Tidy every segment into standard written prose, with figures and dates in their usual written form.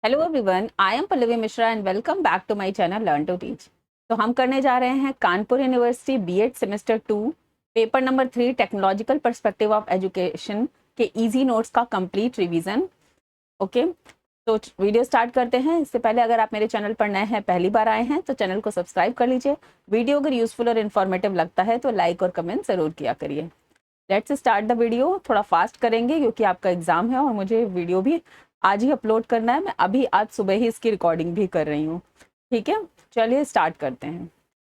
Hello everyone, I am Pallavi Mishra and welcome back to my channel learn to teach. तो हम करने जा रहे हैं Kanpur university BEd semester 2 paper number 3 technological perspective of education के easy notes का कंप्लीट रिवीजन। ओके, तो वीडियो स्टार्ट करते हैं। इससे पहले अगर आप मेरे चैनल पर नए हैं, पहली बार आए हैं, तो चैनल को सब्सक्राइब कर लीजिए। वीडियो अगर यूजफुल और इन्फॉर्मेटिव लगता है तो लाइक और कमेंट ज़रूर किया करिए। Let's start the video. थोड़ा फास्ट करेंगे क्योंकि आपका एग्जाम है और मुझे वीडियो भी आज ही अपलोड करना है। मैं अभी आज सुबह ही इसकी रिकॉर्डिंग भी कर रही हूँ। ठीक है, चलिए स्टार्ट करते हैं।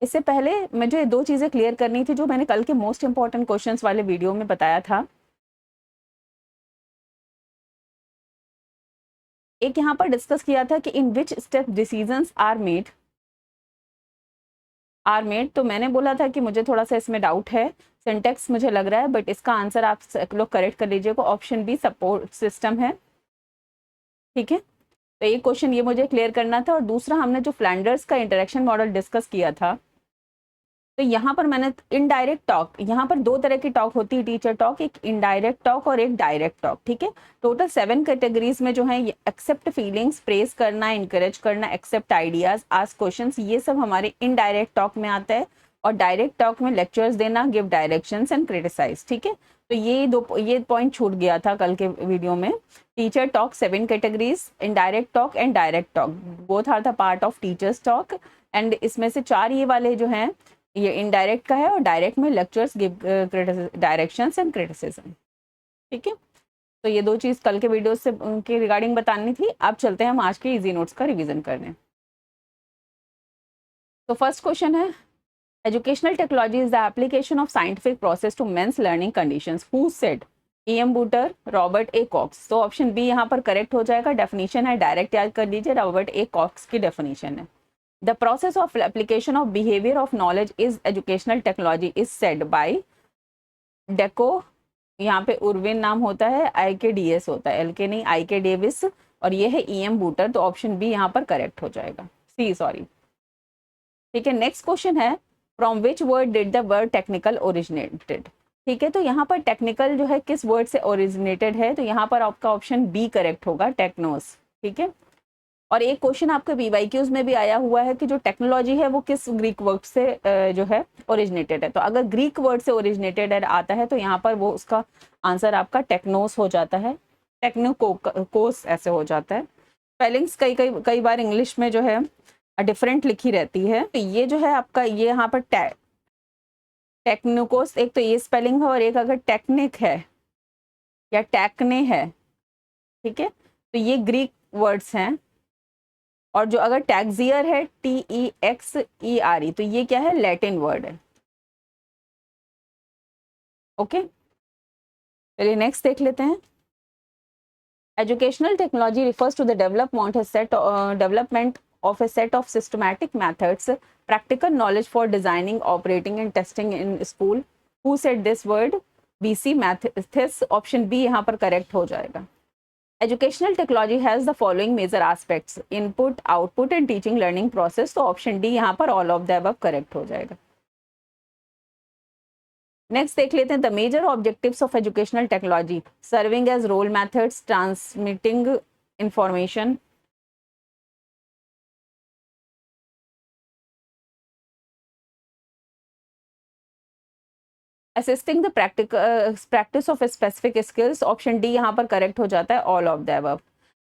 इससे पहले मुझे दो चीज़ें क्लियर करनी थी जो मैंने कल के मोस्ट इंपॉर्टेंट क्वेश्चंस वाले वीडियो में बताया था। एक यहाँ पर डिस्कस किया था कि in which step decisions are made. तो मैंने बोला था कि मुझे थोड़ा सा इसमें डाउट है, सिंटेक्स मुझे लग रहा है, बट इसका आंसर आप लोग करेक्ट कर लीजिएगा। ऑप्शन बी सपोर्ट सिस्टम है। ठीक है, तो एक क्वेश्चन ये मुझे क्लियर करना था। और दूसरा, हमने जो फ्लैंडर्स का इंटरेक्शन मॉडल डिस्कस किया था, तो यहाँ पर मैंने इनडायरेक्ट टॉक, यहाँ पर दो तरह की टॉक होती है टीचर टॉक, एक इनडायरेक्ट टॉक और एक डायरेक्ट टॉक। ठीक है, टोटल 7 कैटेगरीज में जो है एक्सेप्ट फीलिंग्स, प्रेस करना, इंकरेज करना, एक्सेप्ट आइडियाज, आस्क क्वेश्चंस, ये सब हमारे इनडायरेक्ट टॉक में आता है। और डायरेक्ट टॉक में लेक्चर्स देना, गिव डायरेक्शंस एंड क्रिटिसाइज। ठीक है, तो ये पॉइंट छूट गया था कल के वीडियो में। Teacher talk 7 categories, indirect talk and direct talk, both are the part of teachers talk. And इसमें से 4 ये वाले जो हैं ये इनडायरेक्ट का है, और डायरेक्ट में lectures, give directions and criticism. ठीक है, तो ये दो चीज़ कल के वीडियो से उनके रिगार्डिंग बतानी थी। अब चलते हैं हम आज के इजी नोट्स का रिवीजन करने। तो फर्स्ट क्वेश्चन है, educational technology is the application of scientific process to means learning conditions. Who said? E.M. Booter, Robert A Cox. तो ऑप्शन बी यहाँ पर करेक्ट हो जाएगा। डेफिनेशन है, डायरेक्ट याद कर लीजिए, रॉबर्ट ए कॉक्स की डेफिनेशन है। The process of application of behavior of knowledge is educational technology is said by deco, यहाँ पे उर्विन नाम होता है, IKDS होता है, LK नहीं, IK डेविस, और ये है E.M. बूटर। तो ऑप्शन बी यहाँ पर करेक्ट हो जाएगा, सी सॉरी। ठीक है, नेक्स्ट क्वेश्चन है, from which word did the word technical originated. ठीक है, तो यहाँ पर टेक्निकल जो है किस वर्ड से ओरिजिनेटेड है, तो यहाँ पर आपका ऑप्शन बी करेक्ट होगा, टेक्नोस। ठीक है, और एक क्वेश्चन आपके BYQs में भी आया हुआ है कि जो टेक्नोलॉजी है वो किस ग्रीक वर्ड से जो है ओरिजिनेटेड है। तो अगर ग्रीक वर्ड से ओरिजिनेटेड आता है तो यहाँ पर वो उसका आंसर आपका टेक्नोस हो जाता है, टेक्नोकोस ऐसे हो जाता है। स्पेलिंग्स कई बार इंग्लिश में जो है डिफरेंट लिखी रहती है। तो ये जो है आपका, ये यहाँ पर टेक्नोकोस, एक तो ये स्पेलिंग है, और एक अगर टेक्निक है या टेक्ने है, ठीक है, तो ये ग्रीक वर्ड्स हैं। और जो अगर टैक्सियर है, TEXERE, तो ये क्या है, लैटिन वर्ड है। ओके, चलिए नेक्स्ट देख लेते हैं। Educational technology refers to the development of a set of systematic methods, practical knowledge for designing, operating and testing in school. Who said this word? BC maths. Option B यहाँ पर correct हो जाएगा। Educational technology has the following major aspects: input, output and teaching learning process। तो option D यहाँ पर all of the above correct हो जाएगा। Next देख लेते हैं, the major objectives of educational technology, serving as role methods, transmitting information, assisting the practice of specific skills. Option D यहाँ पर करेक्ट हो जाता है, all of the above.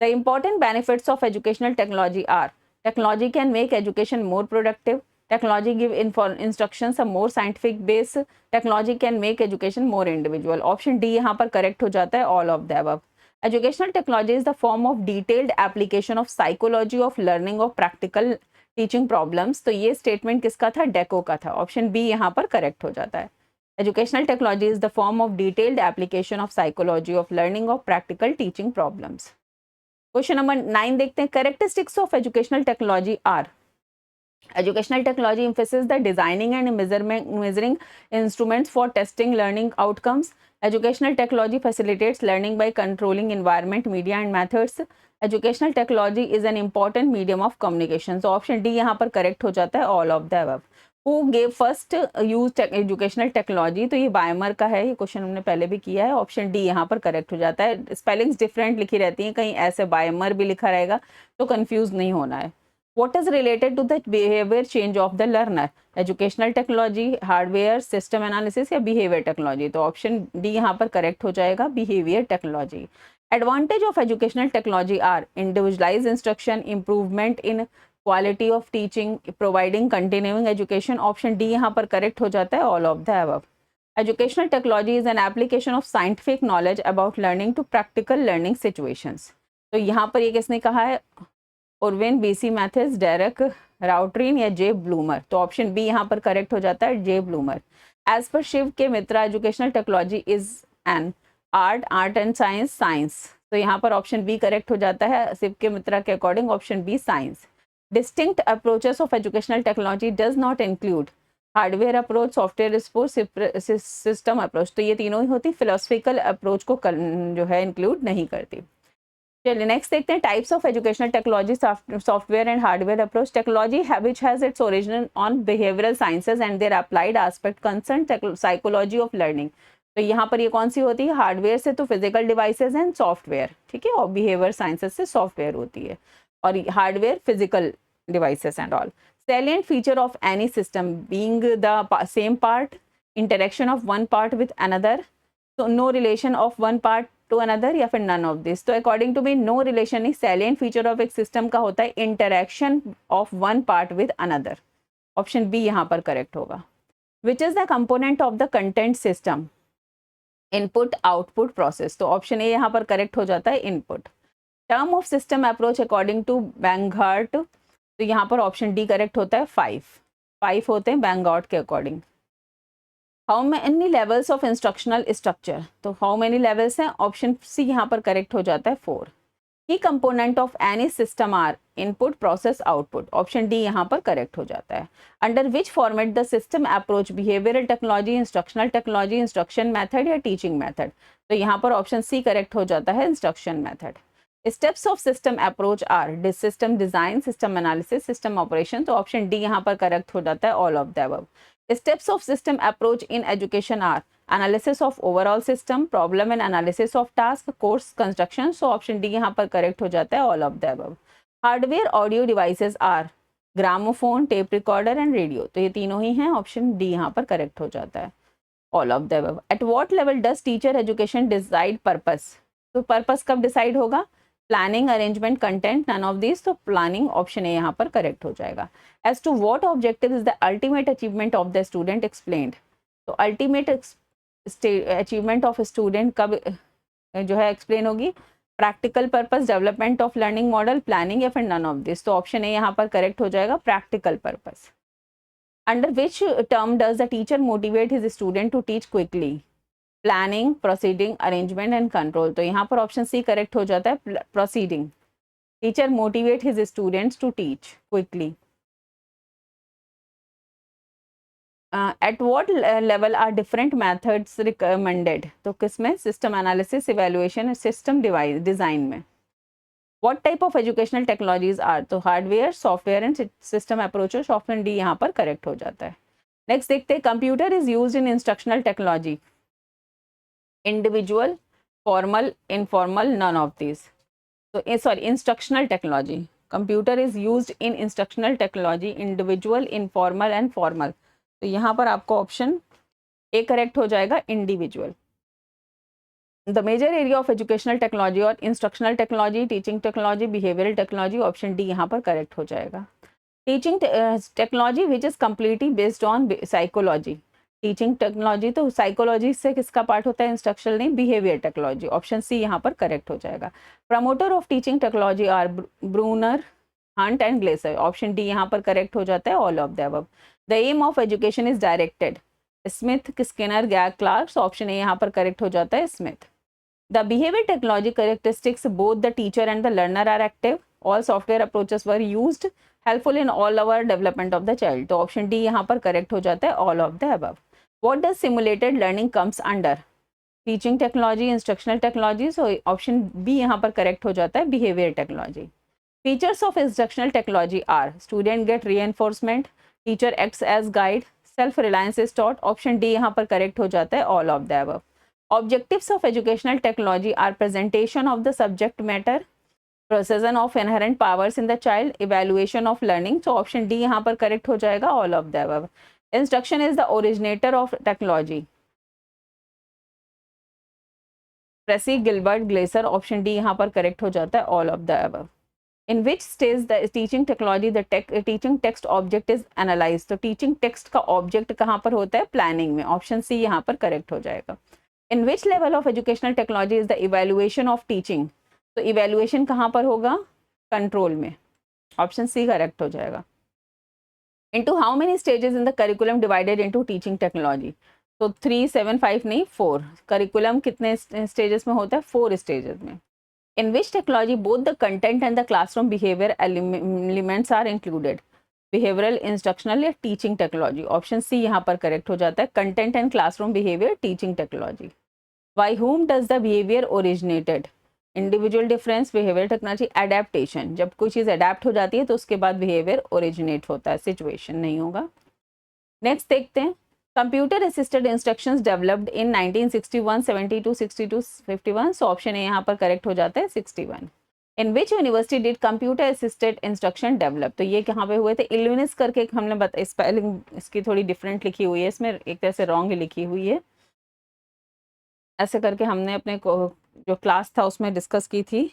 The important benefits of educational technology are: technology can make education more productive, technology give instructions a more scientific base, technology can make education more individual. Option D यहाँ पर correct हो जाता है, all of the above. Educational technology is the form of detailed application of psychology of learning of practical teaching problems. तो ये statement किसका था? Deco का था। ऑप्शन बी यहाँ पर करेक्ट हो जाता है। Educational technology is the form of detailed application of psychology of learning of practical teaching problems. Question number 9 देखते हैं, characteristics of educational technology are: educational technology emphasizes the designing and measuring instruments for testing learning outcomes. Educational technology facilitates learning by controlling environment, media and methods. Educational technology is an important medium of communication. So option D यहाँ पर correct हो जाता है, all of the above. Who gave first use educational technology, तो ये बायमर का है, ये क्वेश्चन हमने पहले भी किया है, ऑप्शन डी यहाँ पर करेक्ट हो जाता है। स्पेलिंग्स डिफरेंट लिखी रहती हैं, कहीं ऐसे बायमर भी लिखा रहेगा तो कंफ्यूज नहीं होना है। What is related to the behavior change of the learner? Educational technology, hardware, system analysis या बिहेवियर टेक्नोलॉजी, तो ऑप्शन डी यहाँ पर करेक्ट हो जाएगा, behaviour technology. Advantage of educational technology are individualise instruction, improvement in quality of teaching, providing continuing education, option D यहाँ पर correct हो जाता है, all of the above. Educational technology is an application of scientific knowledge about learning to practical learning situations, तो यहाँ पर ये किसने कहा है, उर्विन, बीसी मैथ्स, डेरेक राउट्रीन या जे ब्लूमर, तो ऑप्शन बी यहाँ पर करेक्ट हो जाता है, जे ब्लूमर। एज पर शिव के Mitra, educational technology is an art and science, science, तो यहाँ पर ऑप्शन बी करेक्ट हो जाता है, शिव के मित्रा के according option B science. Distinct approaches of educational technology does not include hardware approach, software approach, system approach, तो ये तीनों ही होती, फिलोसफिकल अप्रोच को जो है इंक्लूड नहीं करती। चलिए नेक्स्ट देखते हैं, types of educational technology, software and hardware approach. Technology which has its origin on behavioural sciences and their applied aspect concern psychology of learning, तो यहाँ पर ये कौन सी होती है, हार्डवेयर से तो फिजिकल डिवाइसेज एंड सॉफ्टवेयर, ठीक है, और बिहेवियर साइंसेज से सॉफ्टवेयर होती है, और hardware physical devices and all. Salient feature of any system being the same part, interaction of one part with another, so no relation of one part to another या फिर none of this, तो according to me no relation is salient feature of एक system का होता है interaction of one part with another, option B यहाँ पर correct होगा। Which is the component of the content system? Input output process, तो option A यहाँ पर correct हो जाता है, input। Term of system approach according to Banghart, तो यहाँ पर ऑप्शन डी करेक्ट होता है, 5 होते हैं बैंगॉट के according. How many levels of instructional structure, तो हाउ मेनी लेवल्स हैं, ऑप्शन सी यहाँ पर करेक्ट हो जाता है, 4। Key component of any system are input, process, output, option D यहाँ पर करेक्ट हो जाता है। Under which format the system approach, behavioural technology, instructional technology, instruction method या टीचिंग मेथड, तो यहाँ पर ऑप्शन सी करेक्ट हो जाता है, instruction method. Steps of system approach are system design, system analysis, system operation, तो ऑप्शन डी यहाँ पर करेक्ट हो जाता है, all of the above। Steps of system approach in education are analysis of overall system, problem and analysis of task, course construction, so option D यहाँ पर correct हो जाता है, all of the above। Hardware audio devices are gramophone, tape recorder and radio, तो ये तीनों ही हैं, option D यहाँ पर करेक्ट हो जाता है, all of the above। At what level does teacher education decide purpose, तो पर्पस कब डिसाइड होगा, planning, arrangement, content, none of this, तो प्लानिंग ऑप्शन ए यहाँ पर करेक्ट हो जाएगा। As to what objective is the ultimate achievement of the student explained, तो ultimate achievement of student कब जो है एक्सप्लेन होगी, practical purpose, development of learning model, planning या फिर नन ऑफ दिस, तो ऑप्शन ए यहाँ पर करेक्ट हो जाएगा, practical purpose. Under which term does the teacher motivate his student to teach quickly, planning, proceeding, arrangement and control, तो यहाँ पर ऑप्शन सी करेक्ट हो जाता है, proceeding. Teacher motivate his students to teach quickly. At what level are different methods recommended, तो किसमें, system analysis, evaluation, system design में। What type of educational technologies are, तो hardware, software and system approaches, option D यहाँ पर correct हो जाता है। Next देखते हैं, computer is used in instructional technology, individual, formal, informal, none of this, तो sorry instructional technology, computer is used in instructional technology, individual, informal and formal, तो यहाँ पर आपको ऑप्शन ए करेक्ट हो जाएगा, individual. The major area of educational technology और instructional technology, teaching technology, behavioural technology, option D यहाँ पर correct हो जाएगा। Teaching technology which is completely based on psychology, teaching technology तो साइकोलॉजी से किसका पार्ट होता है, इंस्ट्रक्शनल नहीं, बिहेवियर टेक्नोलॉजी, ऑप्शन सी यहाँ पर करेक्ट हो जाएगा। Promoter of teaching technology are Bruner, Hunt and Glaser, option D यहाँ पर करेक्ट हो जाता है, all of the above. The aim of education is directed, Smith, Skinner, Gagne, Clark, option A यहाँ पर करेक्ट हो जाता है, Smith. The behaviour technology characteristics both the teacher and the learner are active, all software approaches were used, helpful in all over development of the child, तो option D यहाँ पर correct हो जाता है, all of the above. What does simulated learning comes under, teaching technology, instructional technology, so option B यहाँ पर correct हो जाता है, behaviour technology. Features of instructional technology are student get reinforcement, teacher acts as guide, self reliance is taught, option D यहाँ पर correct हो जाता है all of the above. Objectives of educational technology are presentation of the subject matter, procession of inherent powers in the child, evaluation of learning, तो option D यहाँ पर correct हो जाएगा all of the above. Instruction is the originator of technology, Pressey Gilbert Glaser, option D यहाँ पर correct हो जाता है all of the above. In which stage the teaching technology the teaching text object is analyse, तो teaching text का object कहाँ पर होता है, प्लानिंग में, ऑप्शन सी यहाँ पर करेक्ट हो जाएगा। In which level of educational technology is the evaluation of teaching, तो इवेल्युएशन कहाँ पर होगा, कंट्रोल में, ऑप्शन सी करेक्ट हो जाएगा। Into how many stages in the curriculum divided into teaching technology, तो 3, 7, 5 नहीं 4, करिकुलम कितने स्टेजेस में होता है, 4 स्टेजेस में। In which technology both the content and the classroom behaviour elements are included, behavioural, instructional या टीचिंग टेक्नोलॉजी, ऑप्शन सी यहाँ पर करेक्ट हो जाता है, content and classroom behaviour teaching technology. By whom does the behavior originated, individual difference, behaviour technology, adaptation, जब कोई चीज़ adapt हो जाती है तो उसके बाद बिहेवियर ओरिजिनेट होता है, सिचुएशन नहीं होगा। नेक्स्ट देखते हैं, computer assisted instructions developed in 1961, 72, 62, 51, so option A यहाँ पर करेक्ट हो जाता है 61। In which university did computer assisted instruction develop, तो ये कहाँ पे हुए थे, इल्यूनिस करके हमने बता, स्पेलिंग इसकी थोड़ी डिफरेंट लिखी हुई है, इसमें एक तरह से रॉन्ग लिखी हुई है, ऐसे करके हमने अपने जो क्लास था उसमें डिस्कस की थी।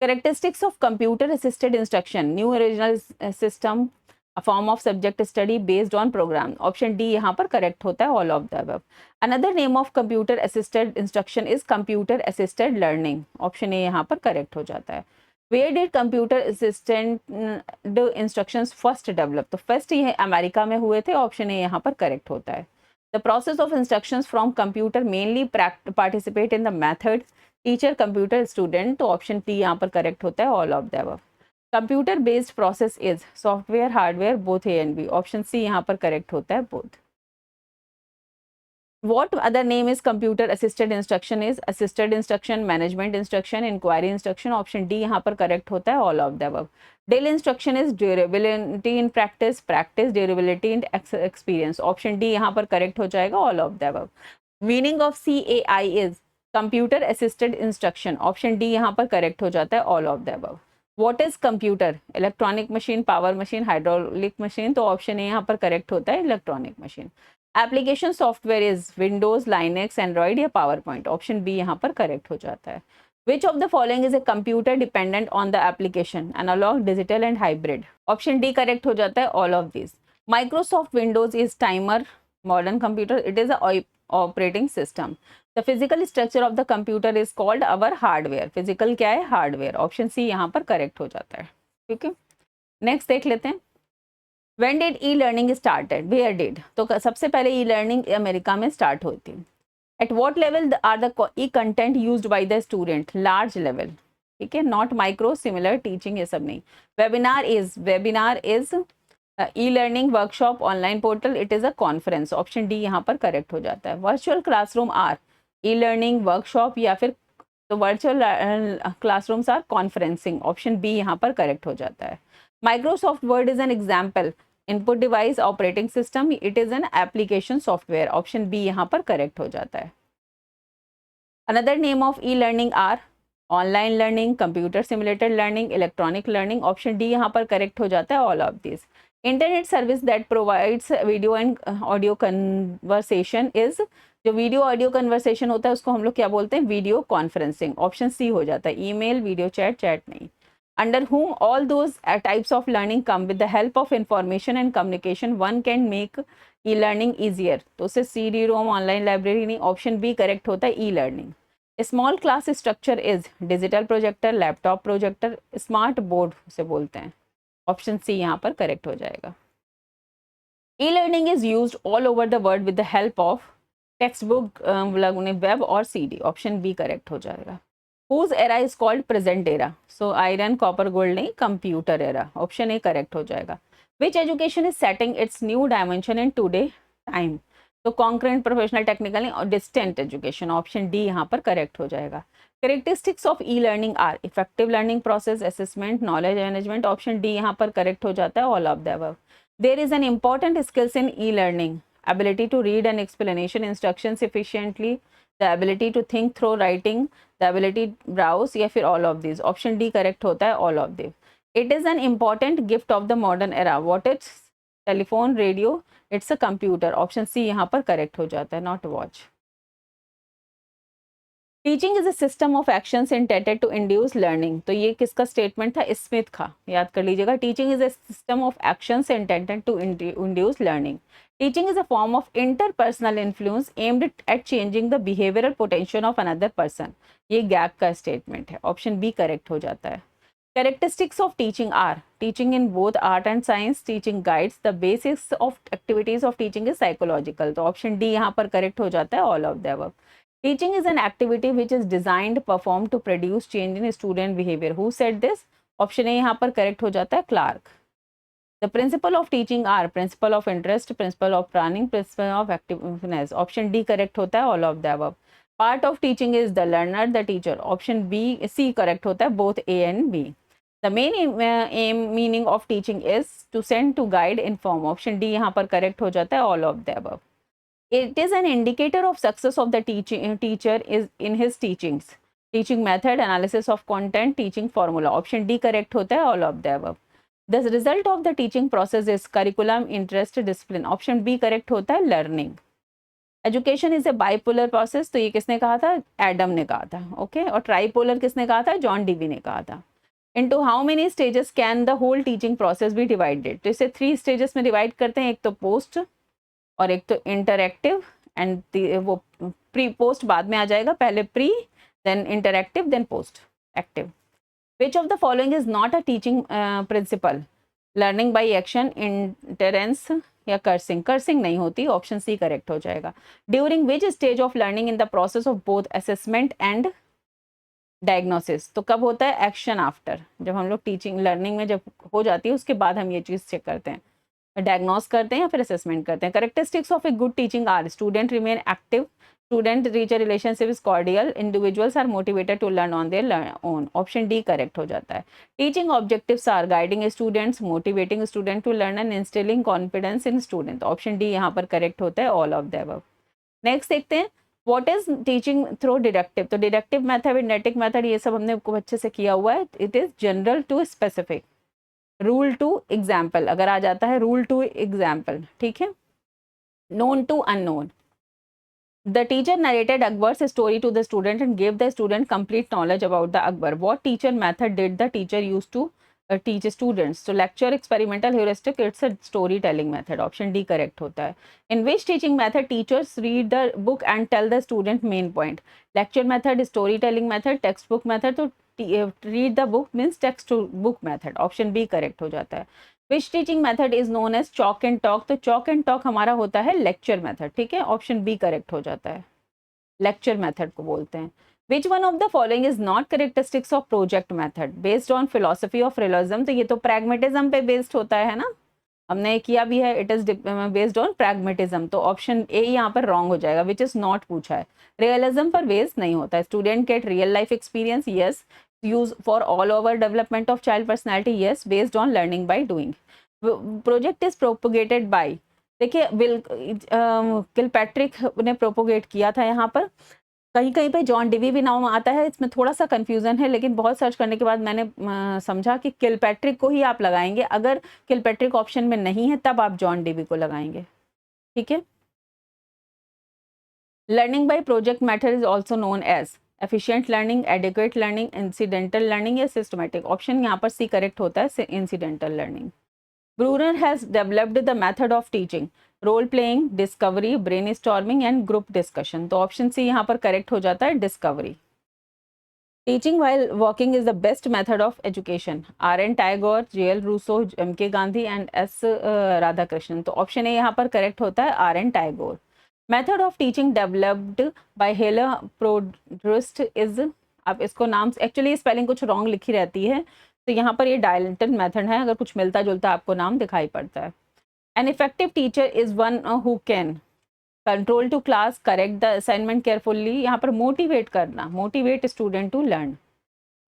Characteristics of computer assisted instruction, new original system, a form of subject study based on program, option D यहाँ पर करेक्ट होता है all of the above. Another name of computer assisted instruction is computer assisted learning, option A यहाँ पर correct हो जाता है। Where did computer assistant instructions first develop, तो फर्स्ट ये अमेरिका में हुए थे, ऑप्शन ए यहाँ पर करेक्ट होता है। The process of instructions from computer mainly participate in the method teacher computer student, तो ऑप्शन टी यहाँ पर करेक्ट होता है all of the above. Computer based process is software hardware both A and B, option C यहाँ पर correct होता है both. What other name is computer assisted instruction is assisted instruction, management instruction, inquiry instruction, option D यहाँ पर correct होता है all of the above. Dale instruction is durability in practice, practice durability in experience, option D यहाँ पर correct हो जाएगा all of the above. Meaning of CAI is computer assisted instruction, option D यहाँ पर correct हो जाता है all of the above. What is computer, electronic machine, power machine, hydraulic machine, तो ऑप्शन ए यहाँ पर करेक्ट होता है electronic machine. Application software is Windows, Linux, Android या पावर पॉइंट, ऑप्शन बी यहाँ पर करेक्ट हो जाता है। Which of the following is a computer dependent on the application, analogue, digital and hybrid, option D correct हो जाता है all of this. Microsoft Windows is timer, modern computer it is a operating system. The physical structure of the computer is called our hardware, physical क्या है, hardware, option C यहाँ पर correct हो जाता है। ठीक है, नेक्स्ट देख लेते हैं। When did e-learning started? Where did? तो सबसे पहले e-learning अमेरिका में स्टार्ट हुई थी। At what level are the e-content used by the student? Large level, ठीक है, not micro, similar, teaching ये सब नहीं। Webinar is e-learning, workshop, online portal, it is a conference, option D यहाँ पर करेक्ट हो जाता है। Virtual classroom are e-learning, workshop या फिर तो virtual classrooms are conferencing, option B यहाँ पर करेक्ट हो जाता है। Microsoft Word is an example, input device, operating system, it is an application software, option B यहाँ पर करेक्ट हो जाता है। Another name of e learning are online learning, computer simulated learning, electronic learning, option D यहाँ पर correct हो जाता है all of this. Internet service that provides video and audio conversation is, जो वीडियो ऑडियो कन्वर्सेशन होता है उसको हम लोग क्या बोलते हैं, वीडियो कॉन्फ्रेंसिंग, ऑप्शन सी हो जाता है। ईमेल, वीडियो चैट, चैट नहीं। Under whom all those types of learning come with the help of information and communication, one can make e-learning easier, तो उससे CD-ROM, ऑनलाइन लाइब्रेरी नहीं, option B correct होता है e-learning। Small class structure is digital projector, laptop projector, smart board उसे बोलते हैं, option C यहाँ पर करेक्ट हो जाएगा। e-learning is used all over the world with the help of text book, web और CD, ऑप्शन बी करेक्ट हो जाएगा। Whose era is called present era? So iron, copper, gold नहीं, computer era, option A correct हो जाएगा। Which education is setting its new dimension in today time? तो concurrent, professional, technical और distant education, option D यहाँ पर correct हो जाएगा। Characteristics of e learning are effective learning process, assessment, knowledge management, option D यहाँ पर correct हो जाता है, all of the above. There is an important skills in e learning, ability to read an explanation instructions efficiently, the ability to think through writing, the ability to browse, या फिर all of these, option D correct होता है, all of these. It is an important gift of the modern era. What is telephone, radio? It's a computer. Option C यहाँ पर correct हो जाता है, not watch. Teaching is a system of actions intended to induce learning, तो ये किसका statement था, Smith का, याद कर लीजिएगा। Teaching is a system of actions intended to induce learning. Teaching is a form of interpersonal influence aimed at changing the behavioural potential of another person, ये गैप का स्टेटमेंट है, ऑप्शन बी करेक्ट हो जाता है। Characteristics of teaching are teaching in both art and science, teaching guides, the basis of activities of teaching is psychological, तो option D यहाँ पर करेक्ट हो जाता है, all of the above. Teaching is an activity which is designed, performed to produce change in student behavior. Who said this? Option A यहाँ पर correct हो जाता है, Clark. The principle of teaching are principle of interest, principle of planning, principle of activeness. Option D correct होता है, all of the above. Part of teaching is the learner, the teacher. Option B C correct होता है, both A and B. The main aim meaning of teaching is to send, to guide, inform. Option D यहाँ पर correct हो जाता है, all of the above. It is an indicator of success of the teacher is in his teachings. Teaching method, analysis of content, teaching formula. Option D correct होता है, all of the above. The result of the teaching process is curriculum, interest, discipline. Option B correct होता है, learning. Education is a bipolar process. तो ये किसने कहा था, Adam ने कहा था, ओके। और ट्राइपोलर किसने कहा था, जॉन डीवी ने कहा था। Into how many stages can the whole teaching process be divided? तो इसे 3 stages में डिवाइड करते हैं, एक तो पोस्ट और एक तो इंटरएक्टिव एंड वो प्री पोस्ट बाद में आ जाएगा, पहले pre then interactive then post active. Which of the following is not a teaching principle, learning by action, inference या कर्सिंग, कर्सिंग नहीं होती, ऑप्शन सी करेक्ट हो जाएगा. During which stage of learning in the process of both assessment and diagnosis, तो कब होता है, action after, जब हम लोग टीचिंग लर्निंग में जब हो जाती है उसके बाद हम ये चीज़ चेक करते हैं, डायग्नोस करते हैं या फिर असेसमेंट करते हैं. Characteristics of a good teaching are student remain active, student teacher relationship is cordial, individuals are motivated to learn on their own. Option D correct हो जाता है. Teaching objectives are guiding students, motivating student to learn and instilling confidence in student. Option D यहाँ पर correct होता है, all of the above. Next देखते हैं, what is teaching through deductive. तो डिडक्टिव मेथड, विंडेटिक मेथड, ये सब हमने खूब अच्छे से किया हुआ है. It is general to specific, rule to example अगर आ जाता है, रूल टू एग्जाम्पल, ठीक है. Known to unknown. The teacher narrated Akbar's story to the student and give the student complete knowledge about the Akbar. What teacher method did the teacher use to teach students. तो lecture, experimental, heuristic, it's a story telling method. Option D correct होता है. इन which teaching method teachers read the book and tell the student main point. Lecture method, story telling method, text book method. तो read the book means text to book method. Option B correct हो जाता है. Which teaching method is known as chalk and talk. तो chalk and talk हमारा होता है lecture method, ठीक है. ऑप्शन बी करेक्ट हो जाता है, लेक्चर मेथड को बोलते हैं. Which one of the following is not characteristics of project method based on philosophy of realism. तो ये तो प्रैग्मेटिज्म पे बेस्ड होता है ना, हमने किया भी है. It is based on pragmatism, तो ऑप्शन ए यहाँ पर रॉन्ग हो जाएगा, विच इज नॉट पूछा है. रियलिज्म पर बेस्ड नहीं होता है. Student get real life experience, yes. Use for all over development of child personality, yes. Based on learning by doing. Project is propagated by, देखिए किलपैट्रिक ने प्रोपोगेट किया था. यहाँ पर कहीं कहीं पे जॉन डिवी भी नाम आता है, इसमें थोड़ा सा कंफ्यूजन है, लेकिन बहुत सर्च करने के बाद मैंने समझा कि किलपैट्रिक को ही आप लगाएंगे. अगर किलपैट्रिक ऑप्शन में नहीं है तब आप जॉन डिवी को लगाएंगे, ठीक है. Learning by project method is also known as efficient learning, adequate learning, incidental learning या सिस्टमेटिक. ऑप्शन यहाँ पर सी करेक्ट होता है, incidental learning. Bruner has developed the method of teaching, role playing, discovery, brain storming and group discussion. तो option C यहाँ पर correct हो जाता है, discovery. Teaching while walking is the best method of education, R N Tagore, J L Rousseau, M के Gandhi and S Radhakrishnan. तो option A यहाँ पर करेक्ट होता है, R N Tagore. Method of teaching developed by Helen Parkhurst is, आप इसको नाम, actually spelling कुछ रॉन्ग लिखी रहती है, तो यहाँ पर ये डायलेंटन मेथड है, अगर कुछ मिलता जुलता आपको नाम दिखाई पड़ता है. An effective teacher is one who can control to class, correct the assignment carefully, यहाँ पर मोटिवेट करना, motivate student to learn.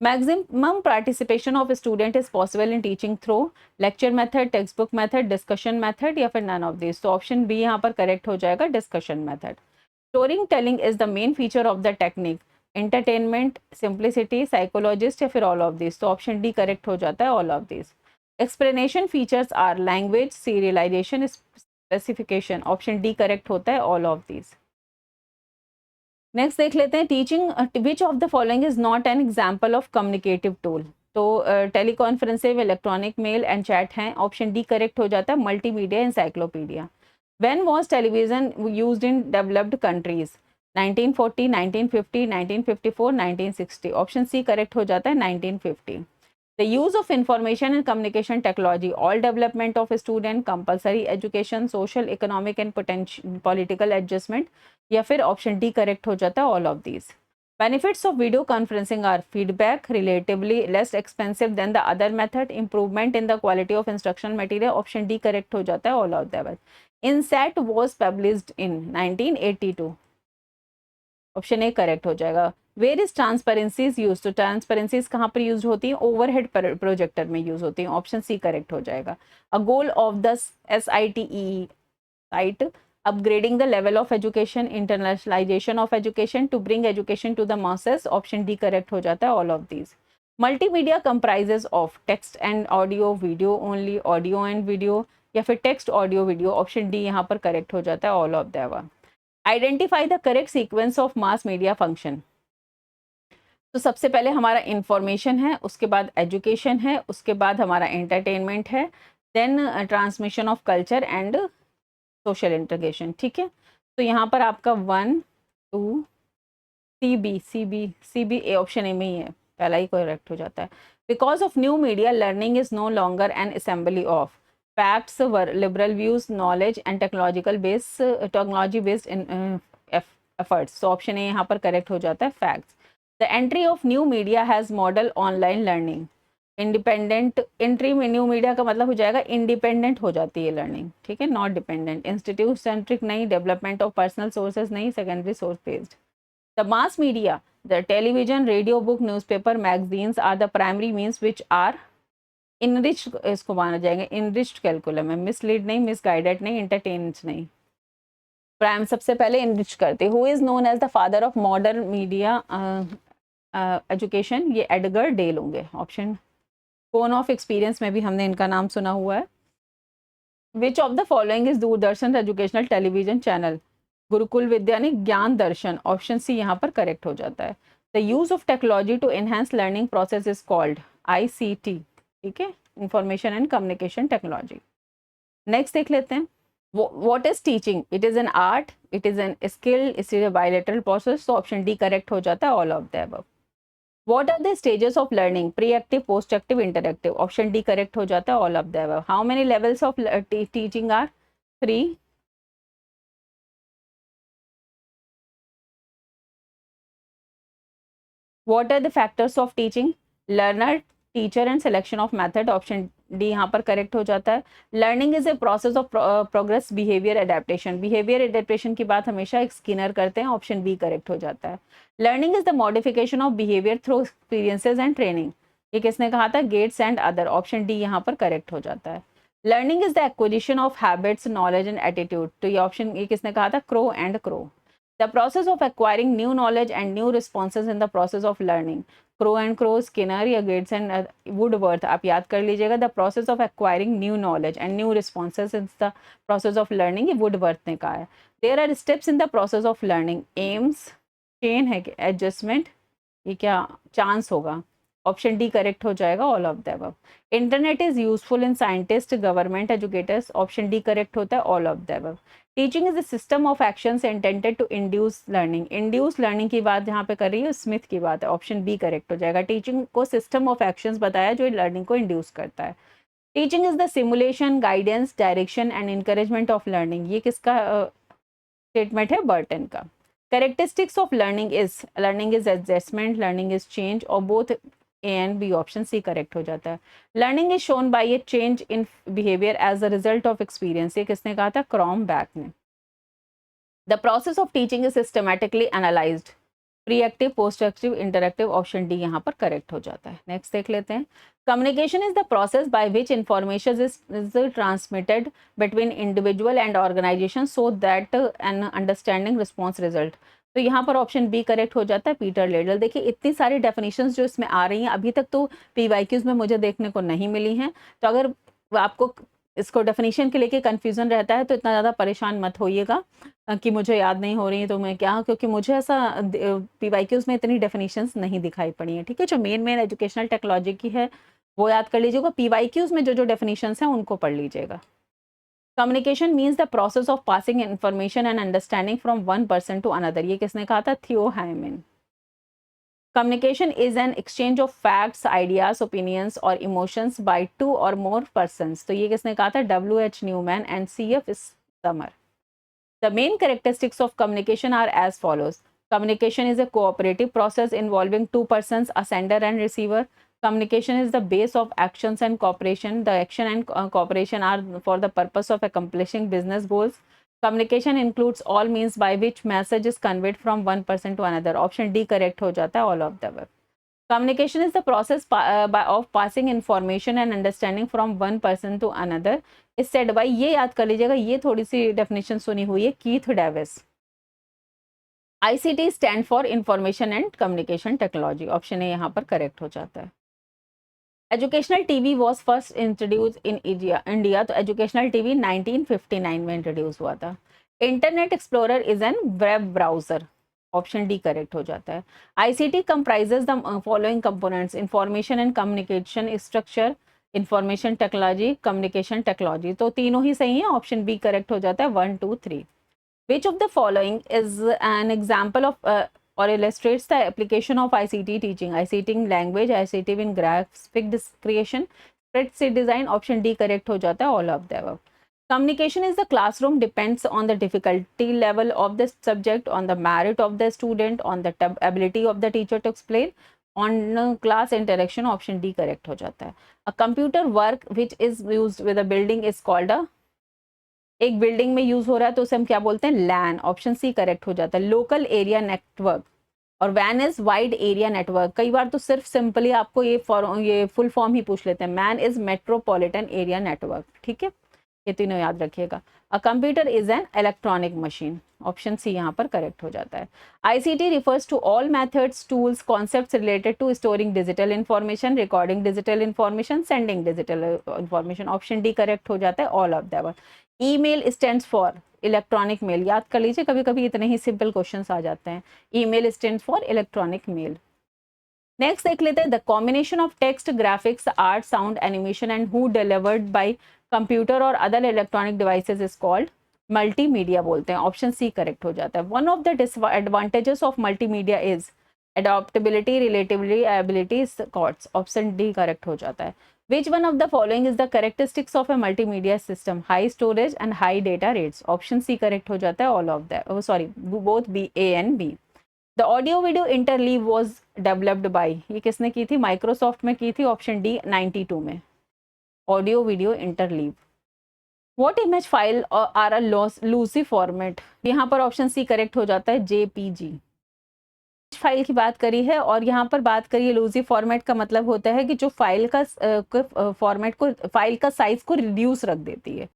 Maximum participation of student is possible in teaching through lecture method, text book method, discussion method या फिर none of this. तो option B यहाँ पर correct हो जाएगा, discussion method. Story telling is the main feature of the technique, entertainment, simplicity, psychologist या फिर all of this. तो ऑप्शन डी करेक्ट हो जाता है, all of this. Explanation features are language, serialization, specification. Option D correct होता है, all of this. Next देख लेते हैं, teaching which of the following is not an example of communicative tool. तो teleconferencing, electronic mail and chat हैं। Option D correct हो जाता है, multimedia, encyclopedia. When was television used in developed countries? 1940, 1950, 1954, 1960। Option C correct हो जाता है, 1950। The use of information and communication technology, all development of a student, compulsory education, social, economic and political adjustment, या फिर option D correct हो जाता है, all of these. Benefits of video conferencing are feedback, relatively less expensive than the other method, improvement in the quality of instructional material। Option D correct हो जाता है, all of the. INSET was published in 1982। Option A correct हो जाएगा। Where is transparencies use? तो transparencies कहाँ पर use होती है? ओवरहेड प्रोजेक्टर में यूज होती है। ऑप्शन सी करेक्ट हो जाएगा। A goal of the SITE site, upgrading the level of education, internationalization of education, to bring education to the masses। Option D correct हो जाता है, all of these। Multimedia comprises of text and audio, video only, audio and video या फिर text, audio, video। Option D यहाँ पर correct हो जाता है, all of the above। Identify the correct sequence of mass media function. तो सबसे पहले हमारा इंफॉर्मेशन है, उसके बाद एजुकेशन है, उसके बाद हमारा एंटरटेनमेंट है, then transmission of culture and social integration. ठीक है, तो यहाँ पर आपका 1 2 C B A, option A में ही है, पहला ही करेक्ट हो जाता है। Because of new media learning is no longer an assembly of facts, liberal views, knowledge and technology based efforts. तो ऑप्शन ए यहाँ पर करेक्ट हो जाता है, facts. The entry of new media has model online learning. Independent entry में new media का मतलब हो जाएगा इंडिपेंडेंट हो जाती है लर्निंग। ठीक है, नॉट डिपेंडेंट। इंस्टीट्यूट सेंट्रिक नहीं, डेवलपमेंट ऑफ पर्सनल सोर्सेज नहीं, secondary source based. The mass media, the television, radio, book, newspaper, magazines are the primary means which are enriched, इसको माना जाएगा इनरिच्ड कैलकुलम है, मिसलीड नहीं, मिसगाइडेड नहीं, एंटरटेन्स नहीं। Prime सबसे पहले इनरिच करते। Who is known as the father of modern media education? ये एडगर डेल होंगे। ऑप्शन फोन ऑफ एक्सपीरियंस में भी हमने इनका नाम सुना हुआ है। Which of the following is Doordarshan educational television channel? Gurukul Vidya ने ज्ञान दर्शन। ऑप्शन सी यहाँ पर करेक्ट हो जाता है। The use of technology to enhance learning process is called ICT। ठीक है, information and communication technology. Next देख लेते हैं, what is teaching? It is an art, it is an skill, it is a bilateral process। तो option D correct हो जाता है, all of the above। What are the stages of learning? Pre-active, post-active, interactive। Option D correct हो जाता है, all of the above। How many levels of teaching are? 3। What are the factors of teaching? Learner, teacher and selection of method. Option D यहाँ पर correct हो जाता है। Learning is a process of progress, behaviour adaptation. Behaviour adaptation की बात हमेशा एक Skinner करते हैं। ऑप्शन बी करेक्ट हो जाता है। Learning is the modification of behaviour through experiences and training. ये किसने कहा था? Gates and other. Option D यहाँ पर करेक्ट हो जाता है। Learning is the acquisition of habits, knowledge and attitude. तो ये ऑप्शन ये किसने कहा था? Crow and Crow. The process of acquiring new knowledge and new responses in the process of learning। Crow and Crow, Skinner या Gates and Woodworth, आप याद कर लीजिएगा। The process of acquiring new knowledge and new responses in the process of learning, ये Woodworth ने कहा है। There are steps in the process of learning. Aims, चेन है कि एडजस्टमेंट, ये क्या चांस होगा? ऑप्शन डी करेक्ट हो जाएगा, all of the above. Internet is useful in scientist, government, educators. Option D correct होता है, all of the above. Teaching is a system of actions intended to induce learning. Induce learning की बात यहाँ पे कर रही है स्मिथ की बात है। ऑप्शन बी करेक्ट हो जाएगा। टीचिंग को सिस्टम ऑफ एक्शंस बताया जो लर्निंग को इंड्यूस करता है। Teaching is the simulation, guidance, direction and encouragement of learning. ये किसका स्टेटमेंट है? बर्टन का। Characteristics of learning is adjustment, learning is change, और both A and B. Option C correct हो जाता है। Learning is shown by a change in behaviour as a result of experience. ये किसने कहा था? क्रॉम बैक ने। The process of teaching is systematically analysed, pre active, post active, interactive, option D यहाँ पर करेक्ट हो जाता है। नेक्स्ट देख लेते हैं। Communication is the process by which information is transmitted between individual and organisation so that an understanding response result. तो यहाँ पर ऑप्शन बी करेक्ट हो जाता है, पीटर लेडल। देखिए इतनी सारी डेफिनेशंस जो इसमें आ रही हैं, अभी तक तो पीवाईक्यूज में मुझे देखने को नहीं मिली हैं। तो अगर आपको इसको डेफिनेशन के लेके कंफ्यूजन रहता है तो इतना ज़्यादा परेशान मत होइएगा कि मुझे याद नहीं हो रही है तो मैं क्या, क्योंकि मुझे ऐसा पीवाईक्यूज में इतनी डेफिनेशंस नहीं दिखाई पड़ी हैं। ठीक है, जो मेन एजुकेशनल टेक्नोलॉजी की है वो याद कर लीजिएगा, पीवाईक्यूज में जो जो डेफिनेशंस हैं उनको पढ़ लीजिएगा। Communication means the process of passing information and understanding from one person to another. ये किसने कहा था? Theo Haiman. Communication is an exchange of facts, ideas, opinions or emotions by two or more persons. तो ये किसने कहा था? W.H. Newman and C.F. Summer. The main characteristics of communication are as follows. Communication is a cooperative process involving two persons, a sender and receiver. Communication is the base of actions and cooperation. The action and cooperation are for the purpose of accomplishing business goals. Communication includes all means by which message is conveyed from one person to another. Option D correct हो जाता है, all of the above. Communication is the process of passing information and understanding from one person to another. is said by, ये याद कर लीजिएगा, ये थोड़ी सी definition सुनी हुई है, Keith Davis. ICT stand for information and communication technology. Option A यहाँ पर करेक्ट हो जाता है। Educational TV was first introduce in India. तो एजुकेशनल टीवी 1959 में इंट्रोड्यूस हुआ था। Internet explorer is an web browser. Option D correct हो जाता है। ICT comprises the following components: information and communication structure, information technology, communication technology. तो तीनों ही सही है, ऑप्शन बी करेक्ट हो जाता है, 1 2 3। Which of the following is an example of or illustrates the application of ICT teaching? ICT in language, ICT in graphic creation, spreadsheet design. Option D correct हो जाता है, all of the above. Communication is the classroom depends on the difficulty level of the subject, on the merit of the student, on the ability of the teacher to explain, on class interaction. Option D correct हो जाता है. A computer work which is used with a building is called a, एक building में use हो रहा है तो उसे हम क्या बोलते हैं? लैन। ऑप्शन सी करेक्ट हो जाता है। लोकल एरिया नेटवर्क और वैन इज वाइड एरिया नेटवर्क। कई बार तो सिर्फ सिंपली आपको ये फुल फॉर्म ही पूछ लेते हैं। MAN is metropolitan area network. ठीक है, ये तीनों याद रखिएगा। A computer is an electronic machine. Option C यहाँ पर करेक्ट हो जाता है। ICT refers to all methods, tools, concepts related to storing digital information, recording digital information, sending digital information. Option D correct हो जाता है, all of the above. Email stands for electronic mail. याद कर लीजिए, कभी कभी इतने ही सिंपल क्वेश्चंस आ जाते हैं। Email stands for electronic mail. Next देख लेते हैं। The combination of text, graphics, art, sound, animation and who delivered by computer और other electronic devices is called multimedia बोलते हैं। ऑप्शन सी करेक्ट हो जाता है। One of the disadvantages of multimedia is adaptability, relatability, costs. Option D correct हो जाता है। Which one of the following is the characteristics of a multimedia system? High storage and high data rates. Option C correct हो जाता है, all of that. Oh sorry, both B, A and B. The audio video interleave was developed by, ये किसने की थी? Microsoft में की थी। Option D 92 में। Audio video interleave. What image file are a lossy format? यहाँ पर ऑप्शन C करेक्ट हो जाता है, JPG। फाइल की बात करी है और यहाँ पर बात करिए लूजी फॉर्मेट का मतलब होता है कि जो फाइल का फॉर्मेट को, फाइल का साइज को रिड्यूस रख देती है।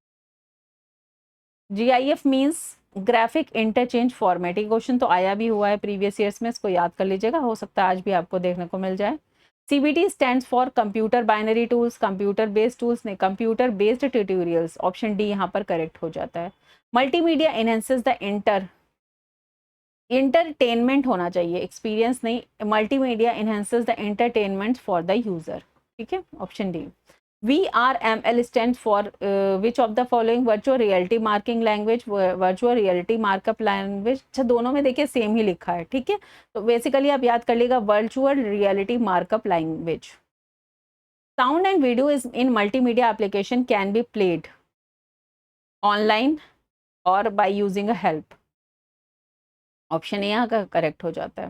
GIF means graphic interchange format. ये क्वेश्चन तो आया भी हुआ है प्रीवियस ईयर्स में, इसको याद कर लीजिएगा, हो सकता है आज भी आपको देखने को मिल जाए। CBT stands for computer binary tools, computer based tools ने computer based tutorials. Option D यहाँ पर करेक्ट हो जाता है। मल्टीमीडिया एनहेंसेस द इंटरटेनमेंट होना चाहिए, एक्सपीरियंस नहीं। Multimedia enhances the entertainment for the user. ठीक है, option D. VRML stand for which of the following? Virtual reality marking language, virtual reality markup language. अच्छा, दोनों में देखिए सेम ही लिखा है। ठीक है, तो बेसिकली आप याद कर लीजिएगा, virtual reality markup language. Sound and video is in multimedia application can be played online और by using a help. Option A यहाँ का करेक्ट हो जाता है।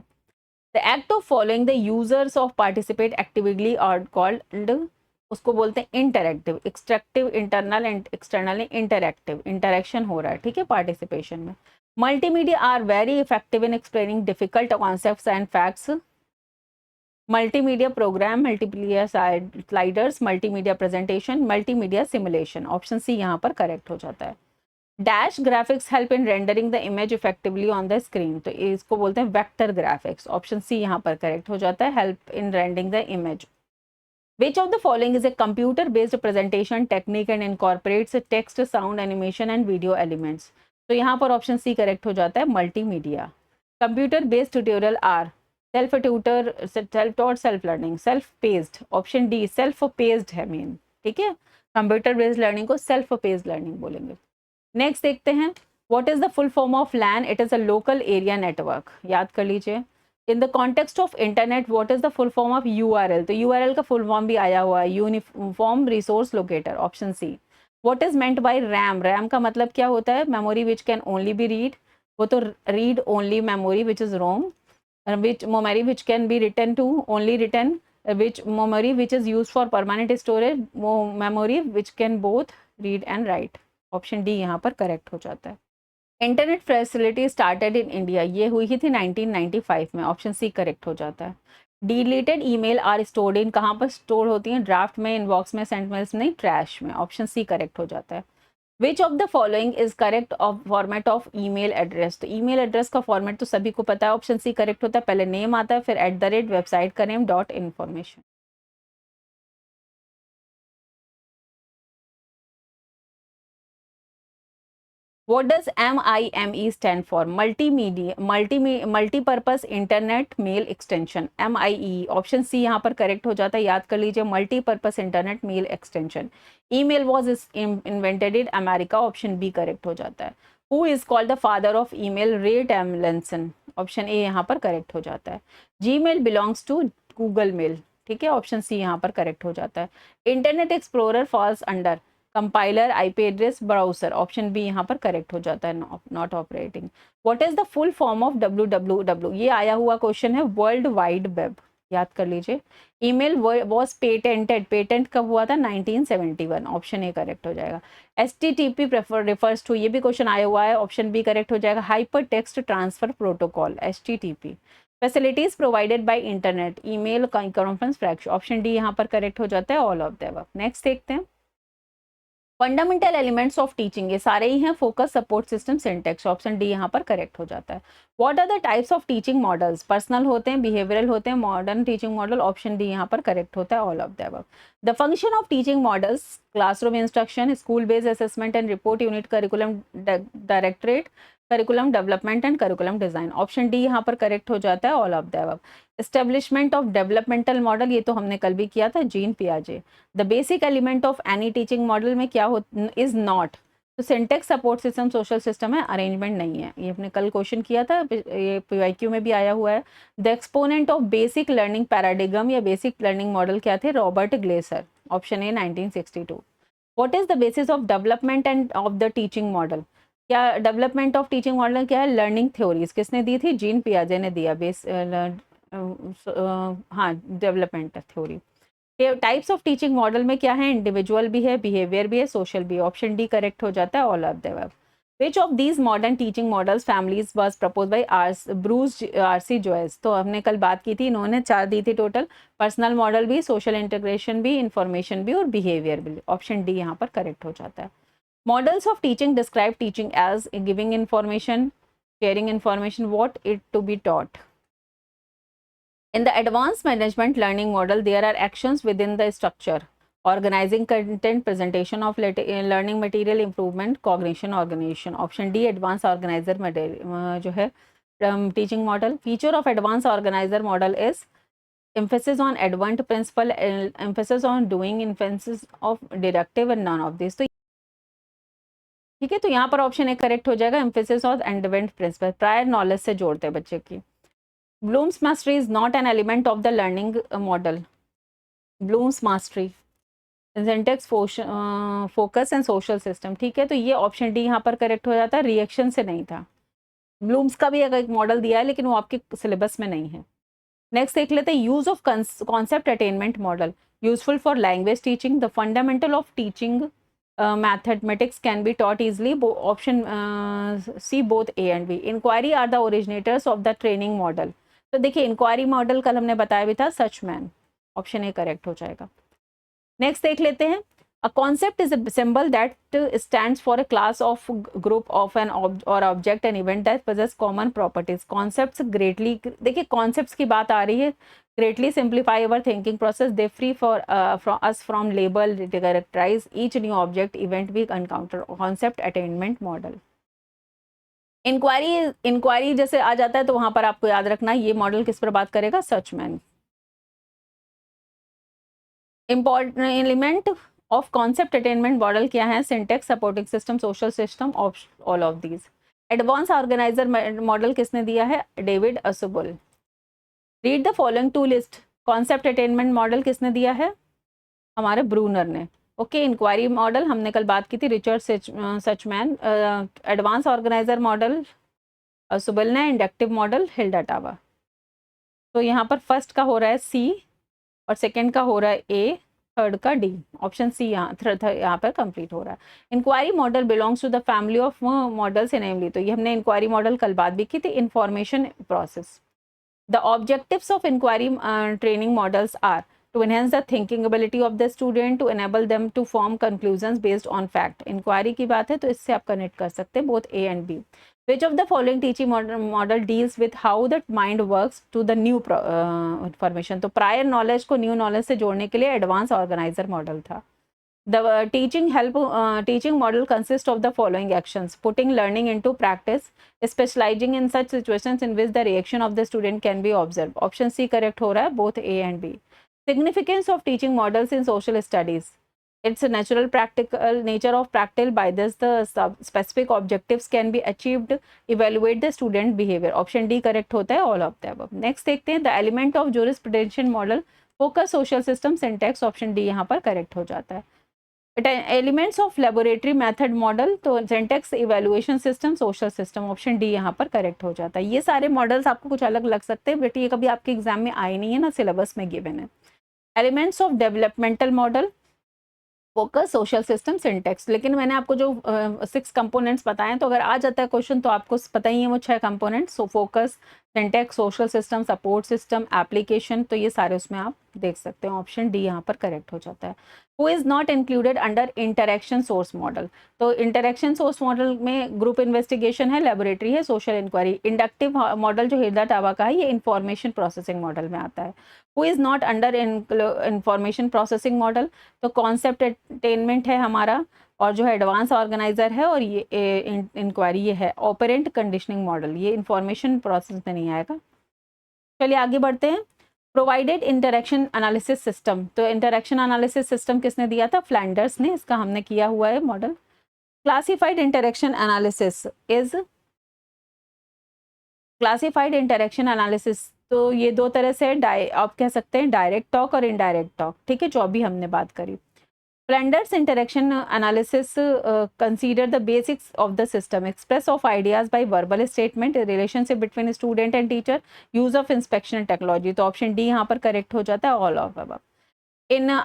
The act of following the users of participate actively are called, उसको बोलते हैं interactive. Extractive, internal and external interactive, interaction हो रहा है। ठीक है, पार्टिसिपेशन में। Multimedia are very effective in explaining difficult concepts and facts. Multimedia program, multimedia sliders, multimedia presentation, multimedia simulation. Option C यहाँ पर करेक्ट हो जाता है. Dash graphics help in rendering the image effectively on the screen, तो इसको बोलते हैं vector graphics. Option C यहाँ पर करेक्ट हो जाता है, help in rendering the image. Which of the following is a computer-based presentation technique and incorporates text, sound, animation and video elements? तो यहाँ पर ऑप्शन सी करेक्ट हो जाता है, multimedia. Computer based tutorial are self tutor, self taught, self learning, self paced. Option D self paced है main. ठीक है, computer based learning को सेल्फ पेस्ड लर्निंग बोलेंगे. नेक्स्ट देखते हैं, what is the full form of LAN? It is a local area network. याद कर लीजिए. In the context of internet what is the full form of URL? तो URL का full form भी आया हुआ है, uniform resource locator. Option C. What is meant by RAM? RAM का मतलब क्या होता है? Memory which can only be read. वो तो read only memory which is ROM. Which memory which can be written to, only written. Which memory which is used for permanent storage. वो memory which can both read and write. Option D यहाँ पर correct हो जाता है. Internet facility started in India, ये हुई ही थी 1995 में. ऑप्शन सी करेक्ट हो जाता है. Deleted email are stored in, कहाँ पर स्टोर होती हैं? ड्राफ्ट में, इनबॉक्स में, सेंट मेल्स नहीं, ट्रैश में. ऑप्शन सी करेक्ट हो जाता है. Which of the following is correct of format of email address? तो ईमेल एड्रेस का फॉर्मेट तो सभी को पता है, ऑप्शन सी करेक्ट होता है. पहले नेम आता है, फिर @ वेबसाइट का name dot information. What does MIME stand for? Multipurpose internet mail extension. MIE. Option C यहाँ पर करेक्ट हो जाता है. याद कर लीजिए, multipurpose internet mail extension. Email was invented in America. Option B correct हो जाता है. Who is called the father of email? Ray Tomlinson. Option A यहाँ पर करेक्ट हो जाता है. Gmail belongs to Google mail. ठीक है, ऑप्शन सी यहाँ पर करेक्ट हो जाता है. Internet Explorer falls under compiler, IP address, browser. Option B यहाँ पर करेक्ट हो जाता है, not operating. What is the full form of www? ये आया हुआ क्वेश्चन है, वर्ल्ड वाइड वेब. याद कर लीजिए. ईमेल वॉज पेटेंटेड, पेटेंट कब हुआ था? 1971. ऑप्शन ए करेक्ट हो जाएगा. HTTP रिफर्स टू, ये भी क्वेश्चन आया हुआ है. ऑप्शन बी करेक्ट हो जाएगा. Hyper text transfer protocol, HTTP. Facilities provided by internet, email, conference, fraction. Option D यहाँ पर करेक्ट हो जाता है, all of the above. Next देखते हैं, फंडामेंटल एलिमेंट्स ऑफ टीचिंग, ये सारे ही हैं. Focus, support system, syntax. Option D यहाँ पर करेक्ट हो जाता है. What are the types of teaching models? Personal होते हैं, बिहेवियरल होते हैं, modern teaching model. Option D यहाँ पर करेक्ट होता है, all of the above. The function of teaching models, classroom instruction, school based assessment and report unit, curriculum directorate, curriculum development and curriculum design. Option D यहाँ पर correct हो जाता है, all of the above. Establishment of developmental model, ये तो हमने कल भी किया था, जीन पियाजे. The basic element of any teaching model में क्या हो? Is not. तो syntax, support system, social system है, अरेंजमेंट नहीं है. ये हमने कल क्वेश्चन किया था, ये PYQ में भी आया हुआ है. The exponent of basic learning paradigm या बेसिक लर्निंग मॉडल क्या थे? Robert Glaser. Option A 1962. What is the basis of development end of the teaching model? क्या डेवलपमेंट ऑफ टीचिंग मॉडल क्या है? Learning theories. किसने दी थी? जीन पियाजे ने दिया. हाँ, development theory. Types of teaching model में क्या है? इंडिविजुअल भी है, बिहेवियर भी है, सोशल भी. ऑप्शन डी करेक्ट हो जाता है, all of the above. Which of these modern teaching models families was propose by Bruce RC Joyce? तो हमने कल बात की थी, इन्होंने 4 दी थी टोटल. पर्सनल मॉडल भी, सोशल इंटीग्रेशन भी, इंफॉर्मेशन भी और बिहेवियर भी. ऑप्शन डी यहाँ पर करेक्ट हो जाता है. Models of teaching describe teaching as giving information, sharing information, what it to be taught. In the advanced management learning model, there are actions within the structure: organizing content, presentation of learning material, improvement, cognition, organization. Option D advanced organizer जो है teaching model. Feature of advanced organizer model is emphasis on advanced principle, emphasis on doing, emphasis of directive and none of this. तो ठीक है, तो यहाँ पर option A correct हो जाएगा, emphasis on advanced principle, prior knowledge से जोड़ते हैं बच्चे की. Bloom's mastery is not an element of the learning model. Bloom's mastery, syntax, focus and social system. ठीक है, तो ये ऑप्शन डी यहाँ पर करेक्ट हो जाता है, रिएक्शन से नहीं था. ब्लूम्स का भी एक मॉडल दिया है, लेकिन वो आपके सिलेबस में नहीं है. नेक्स्ट देख लेते हैं, use of concept attainment model, useful for language teaching, the fundamental of teaching mathematics can be taught easily. Option C, both A and B. Inquiry are the originators of the training model. तो देखिए inquiry model कल हमने बताया भी था, सचमैन, option A correct हो जाएगा। Next देख लेते हैं, a concept is a symbol that stands for a class of group of an और object an event that possess common properties. Concepts greatly, देखिए कॉन्सेप्ट्स की बात आ रही है, greatly simplify our thinking process. They free from us from label, characterize each new object event we encounter. Concept attainment model. Inquiry जैसे आ जाता है तो वहां पर आपको याद रखना ये मॉडल किस पर बात करेगा, Suchman. Important element of concept attainment model क्या है, syntax, supporting system, social system, all of these. Advance organiser model किसने दिया है, David Ausubel. Read the following two list, concept attainment model किसने दिया है, हमारे ब्रूनर ने। ओके, इंक्वायरी मॉडल हमने कल बात की थी, Richard Suchman. Advance organiser model Ausubel ने, इंडक्टिव मॉडल हिल्डा टावर। तो यहाँ पर फर्स्ट का हो रहा है सी और सेकंड का हो रहा है ए, थर्ड का डी, ऑप्शन सी यहाँ पर कंप्लीट हो रहा है। Inquiry model belongs to the family of models namely, तो ये हमने इंक्वायरी मॉडल कल बात भी की थी, information process. The objectives of inquiry training models are to enhance the thinking ability of the student, to enable them to form conclusions based on fact. Inquiry की बात है तो इससे आप कनेक्ट कर सकते हैं both A and B. Which of the following teaching model deals with how the mind works to the new information? तो prior knowledge को new knowledge से जोड़ने के लिए advanced organizer model था। The teaching model consists of the following actions: putting learning into practice, specializing in such situations in which the reaction of the student can be observed. Option C correct हो रहा है, both A and B. Significance of teaching models in social studies. It's a natural practical nature of practical. By this, the specific objectives can be achieved. Evaluate the student behavior. Option D correct होता है, all of the above. Next देखते हैं, the element of jurisprudential model, focus, social system, syntax. Option D यहाँ पर correct हो जाता है। Elements of laboratory method model, तो syntax, evaluation system, social system, option D यहाँ पर करेक्ट हो जाता है। ये सारे मॉडल्स आपको कुछ अलग लग सकते हैं बट ये कभी आपके एग्जाम में आए नहीं है ना, सिलेबस में गिवन है। Elements of developmental model, focus, social system, syntax. लेकिन मैंने आपको जो 6 कंपोनेंट्स बताएं, तो अगर आ जाता है क्वेश्चन तो आपको पता ही है वो 6 components, so focus, syntax, social system, support system, application, तो ये सारे उसमें आप देख सकते हैं। ऑप्शन डी यहाँ पर करेक्ट हो जाता है। Who is not included under interaction source model, तो इंटरेक्शन सोर्स मॉडल में ग्रुप इन्वेस्टिगेशन है, लेबोरेटरी है, सोशल इंक्वायरी। इंडक्टिव मॉडल जो हिल्डा टावा का है ये इंफॉर्मेशन प्रोसेसिंग मॉडल में आता है। Who is not under information processing model, तो कॉन्सेप्ट अटेनमेंट है हमारा, और जो है एडवांस ऑर्गेनाइजर है, और ये इंक्वायरी ये है ऑपरेंट कंडीशनिंग मॉडल, ये इंफॉर्मेशन प्रोसेस में नहीं आएगा। चलिए आगे बढ़ते हैं। प्रोवाइडेड इंटरेक्शन एनालिसिस सिस्टम, तो इंटरेक्शन एनालिसिस सिस्टम किसने दिया था, फ्लैंडर्स ने, इसका हमने किया हुआ है model. Classified interaction analysis is, classified interaction analysis, तो ये दो तरह से आप कह सकते हैं डायरेक्ट टॉक और इनडायरेक्ट टॉक, ठीक है, जो अभी हमने बात करी। Flinders interaction analysis consider the basics of the system, express of ideas by verbal statement, relationship between student and teacher, use of inspection technology, तो ऑप्शन डी यहाँ पर करेक्ट हो जाता है, all of above. In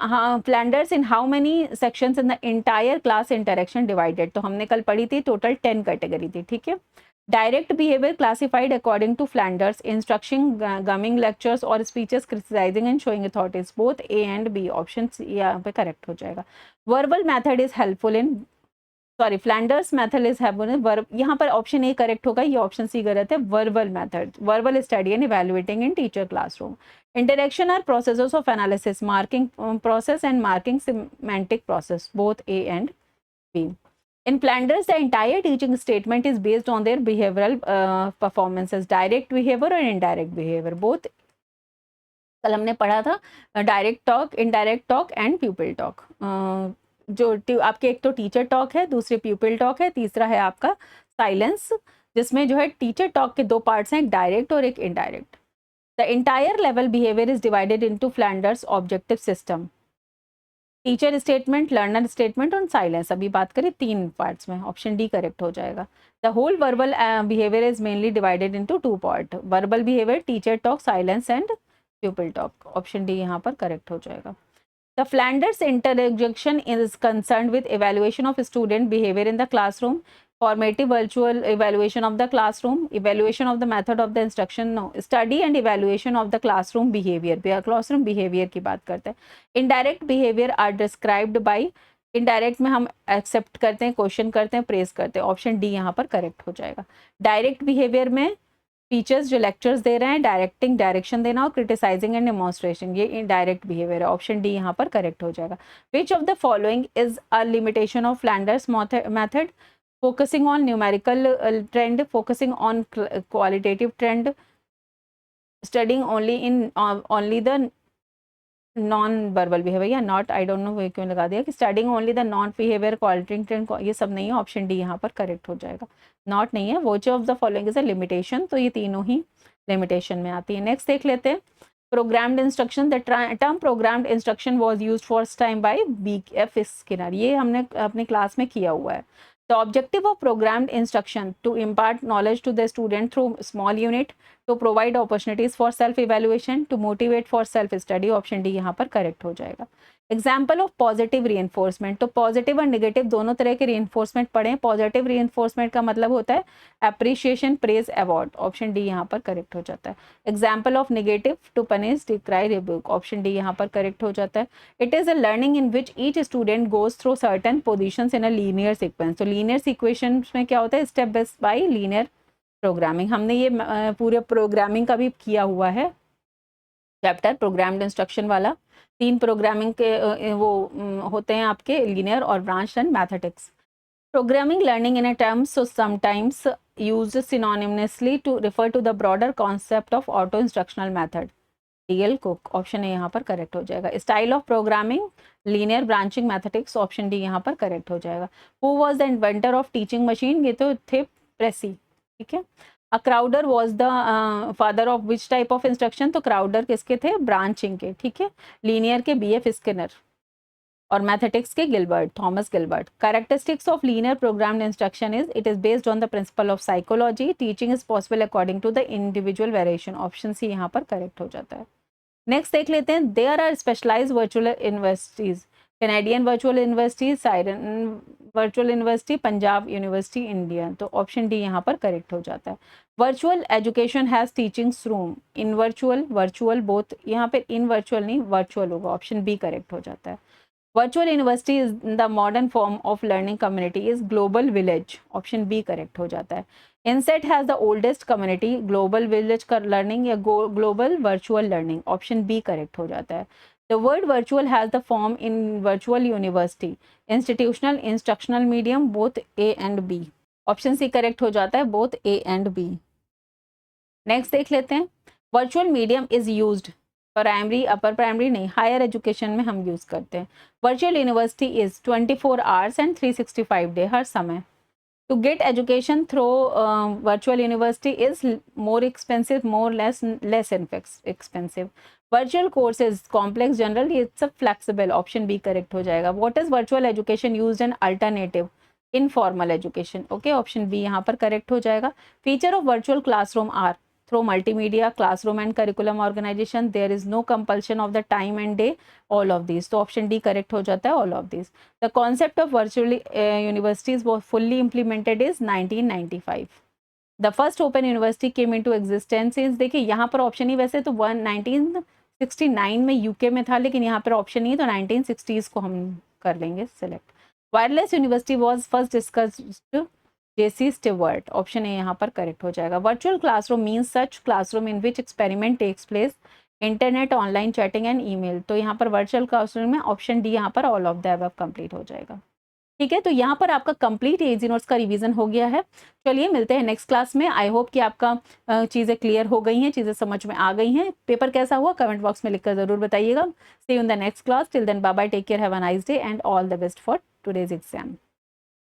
Flanders, in how many sections in the entire class interaction divided, तो हमने कल पढ़ी थी टोटल 10 कैटेगरी थी, ठीक है। Direct behaviour classified according to Flanders, instruction, giving lectures और speeches, criticising and showing authorities, both A and B, option यहाँ पे करेक्ट हो जाएगा। Verbal method is helpful in, sorry Flanders method is helpful in verb, यहाँ पर option A correct होगा, ये option C गलत है। Verbal method, verbal study and evaluating in teacher classroom. Interaction are processes of analysis, marking process and marking semantic process, both A and B. In Flanders, the entire teaching statement is based on their behavioral performances, direct behavior और indirect behavior, both कल हमने पढ़ा था, direct talk, indirect talk and pupil talk. जो आपके एक तो teacher talk है, दूसरे प्यूपिल टॉक है, तीसरा है आपका साइलेंस, जिसमें जो है टीचर टॉक के 2 पार्ट्स हैं, एक डायरेक्ट और एक indirect. The entire level behaviour is divided into Flanders objective system, teacher statement, learner statement और साइलेंस, अभी बात करें 3 पार्ट्स में, ऑप्शन डी करेक्ट हो जाएगा। The whole verbal behaviour is mainly divided into 2 part, verbal behaviour, teacher talk, silence and pupil talk, option D यहाँ पर correct हो जाएगा। The Flanders interjection is concerned with evaluation of student behavior in the classroom, formative virtual evaluation of the classroom, evaluation of the method of the instruction, no, study and evaluation of the classroom behavior, classroom behavior की बात करते हैं. Indirect behavior are described by, indirect में हम accept करते हैं, question करते हैं, प्रेस करते हैं. ऑप्शन डी यहाँ पर करेक्ट हो जाएगा. डायरेक्ट बिहेवियर में टीचर्स जो लेक्चर्स दे रहे हैं, डायरेक्टिंग, डायरेक्शन देना, और क्रिटिसाइजिंग एंड डेमोन्स्ट्रेशन, ये इनडायरेक्ट बिहेवियर है. ऑप्शन डी यहाँ पर करेक्ट हो जाएगा. विच of the following is a limitation of Flanders method? Focusing on numerical trend, focusing on qualitative trend, studying only the non verbal behaviour, या not, I don't know वो क्यों लगा दिया कि studying only the non behaviour quality trend, ये सब नहीं है. ऑप्शन डी यहाँ पर करेक्ट हो जाएगा. नॉट नहीं है. Which of the following is a limitation, तो ये तीनों ही लिमिटेशन में आती है. नेक्स्ट देख लेते हैं. Programmed instruction, the term programmed instruction was use first time by B.F. Skinner, ये हमने अपनी क्लास में किया हुआ है. The objective of programmed instruction to impart knowledge to the student through small unit, to provide opportunities for self-evaluation, to motivate for self-study. Option D यहाँ पर correct हो जाएगा. एग्जाम्पल ऑफ पॉजिटिव रीइंफोर्समेंट, तो positive और negative दोनों तरह के reinforcement पढ़ें. पॉजिटिव रीइंफोर्समेंट का मतलब होता है appreciation, praise, award. Option D यहाँ पर करेक्ट हो जाता है. Example of negative, to punish, decry, rebuke. Option D यहाँ पर करेक्ट हो जाता है. It is a learning in which each student goes through certain positions in a linear sequence. तो लीनियर सीक्वेंस में क्या होता है? Step by linear programming. हमने ये पूरे प्रोग्रामिंग का भी किया हुआ है चैप्टर, प्रोग्राम्ड इंस्ट्रक्शन वाला. 3 प्रोग्रामिंग के वो होते हैं आपके, लीनियर और branch and mathematics. Programming learning in a terms so sometimes used synonymously to refer to the broader concept of auto instructional method. DL Cook. Option A यहाँ पर correct हो जाएगा. Style of programming, linear, branching, mathematics. Option D यहाँ पर correct हो जाएगा. Who was the inventor of teaching machine? ये तो थे प्रेसी. ठीक है. A Crowder was the father of which type of instruction? तो क्राउडर किसके थे? ब्रांचिंग के. ठीक है. लीनियर के B.F. स्किनर, और मैथमेटिक्स के Gilbert, Thomas Gilbert. Characteristics of linear programmed instruction is, it is based on the principle of psychology, teaching is possible according to the individual variation. Option C यहाँ पर correct हो जाता है. Next देख लेते हैं. There are specialized virtual universities, Canadian virtual university, siren virtual university, Punjab university, India. तो option D यहाँ पर करेक्ट हो जाता है. Virtual education has teachings room in virtual, virtual both, यहाँ पे इन वर्चुअल नहीं, वर्चुअल होगा. ऑप्शन बी करेक्ट हो जाता है. Virtual university is the modern form of learning community is global village. Option B correct हो जाता है. INSAT has the oldest community, global village learning या global virtual learning. Option B correct हो जाता है. The word virtual has the form in virtual university, institutional, instructional medium, both A and B. Option C correct हो जाता है, both A and B. Next देख लेते हैं. Virtual medium is used primary, upper primary नहीं, higher education में हम use करते हैं. Virtual university is 24 hours and 365 day, हर समय. To get education through virtual university is more expensive, more less expensive. Virtual course is complex, general, it's a flexible. Option B correct हो जाएगा. What is virtual education used in alternative? Informal education. Okay, option B यहाँ पर correct हो जाएगा. Feature of virtual classroom are through multimedia, classroom and curriculum organization. There is no compulsion of the time and day. All of these. तो option D correct हो जाता है, all of these. The concept of virtual universities was fully implemented is 1995. The first open university came into existence is, देखिए यहाँ पर option ही वैसे तो 1969 में यूके में था, लेकिन यहाँ पर ऑप्शन नहीं है, तो 1960s को हम कर लेंगे select. Wireless university was first discussed JC Stewart. Option A यहाँ पर करेक्ट हो जाएगा. Virtual classroom means such classroom in which experiment takes place, internet, online chatting and email. तो यहाँ पर वर्चुअल क्लासरूम में ऑप्शन डी यहाँ पर all of the above complete हो जाएगा. ठीक है, तो यहाँ पर आपका कंप्लीट एजी नोट्स का रिवीजन हो गया है. चलिए मिलते हैं नेक्स्ट क्लास में. आई होप कि आपका चीज़ें क्लियर हो गई हैं, चीज़ें समझ में आ गई हैं. पेपर कैसा हुआ कमेंट बॉक्स में लिखकर ज़रूर बताइएगा. See you in the next class. Till then bye bye, take care, have a nice day and all the best for today's exam.